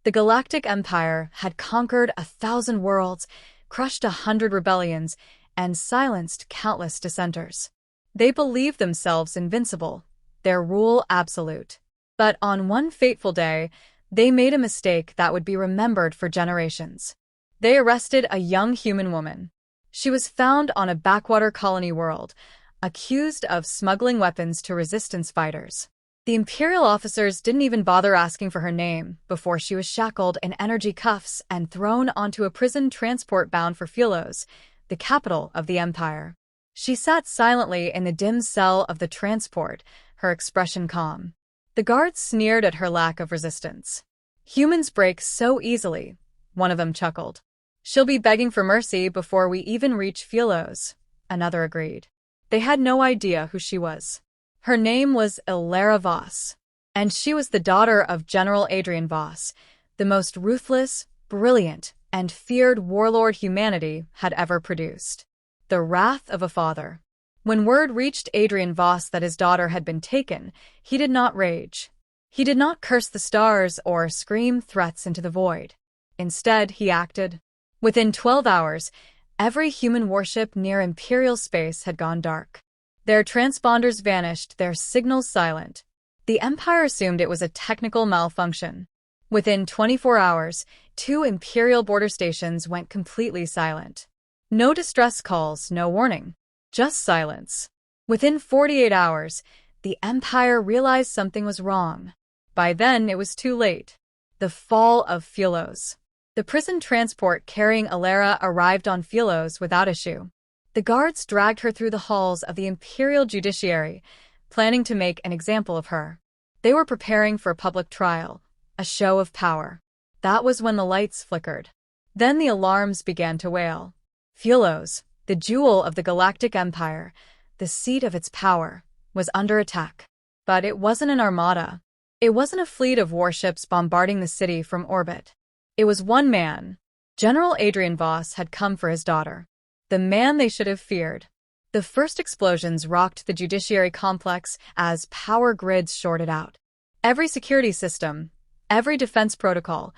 The Galactic Empire had conquered 1,000 worlds, crushed 100 rebellions, and silenced countless dissenters. They believed themselves invincible, their rule absolute. But on one fateful day, they made a mistake that would be remembered for generations. They arrested a young human woman. She was found on a backwater colony world, accused of smuggling weapons to resistance fighters. The Imperial officers didn't even bother asking for her name before she was shackled in energy cuffs and thrown onto a prison transport bound for Phulos, the capital of the Empire. She sat silently in the dim cell of the transport, her expression calm. The guards sneered at her lack of resistance. "Humans break so easily," one of them chuckled. "She'll be begging for mercy before we even reach Phulos," another agreed. They had no idea who she was. Her name was Adrian Voss, and she was the daughter of General Adrian Voss, the most ruthless, brilliant, and feared warlord humanity had ever produced. The wrath of a father. When word reached Adrian Voss that his daughter had been taken, he did not rage. He did not curse the stars or scream threats into the void. Instead, he acted. Within 12 hours, every human warship near Imperial space had gone dark. Their transponders vanished, their signals silent. The Empire assumed it was a technical malfunction. Within 24 hours, 2 Imperial border stations went completely silent. No distress calls, no warning. Just silence. Within 48 hours, the Empire realized something was wrong. By then, it was too late. The fall of Phulos. The prison transport carrying Alara arrived on Phulos without issue. The guards dragged her through the halls of the Imperial judiciary, planning to make an example of her. They were preparing for a public trial, a show of power. That was when the lights flickered. Then the alarms began to wail. Phulos, the jewel of the Galactic Empire, the seat of its power, was under attack. But it wasn't an armada. It wasn't a fleet of warships bombarding the city from orbit. It was one man. General Adrian Voss had come for his daughter. The man they should have feared. The first explosions rocked the judiciary complex as power grids shorted out. Every security system, every defense protocol,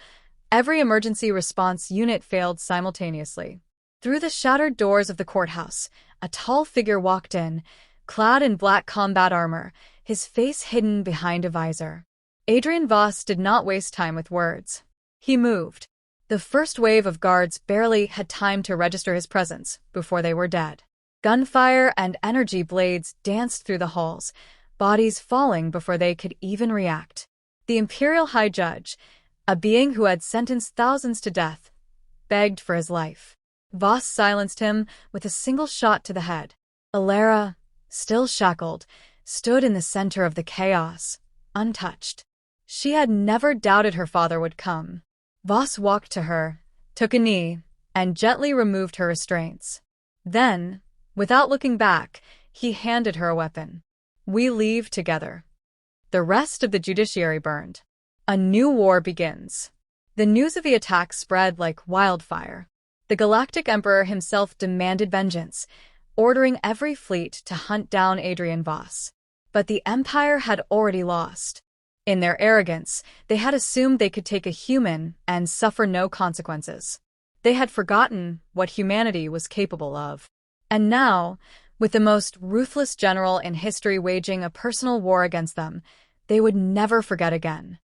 every emergency response unit failed simultaneously. Through the shattered doors of the courthouse, a tall figure walked in, clad in black combat armor, his face hidden behind a visor. Adrian Voss did not waste time with words. He moved. The first wave of guards barely had time to register his presence before they were dead. Gunfire and energy blades danced through the halls, bodies falling before they could even react. The Imperial High Judge, a being who had sentenced thousands to death, begged for his life. Voss silenced him with a single shot to the head. Alara, still shackled, stood in the center of the chaos, untouched. She had never doubted her father would come. Voss walked to her, took a knee, and gently removed her restraints. Then, without looking back, he handed her a weapon. "We leave together." The rest of the judiciary burned. A new war begins. The news of the attack spread like wildfire. The Galactic Emperor himself demanded vengeance, ordering every fleet to hunt down Adrian Voss. But the Empire had already lost. In their arrogance, they had assumed they could take a human and suffer no consequences. They had forgotten what humanity was capable of. And now, with the most ruthless general in history waging a personal war against them, they would never forget again.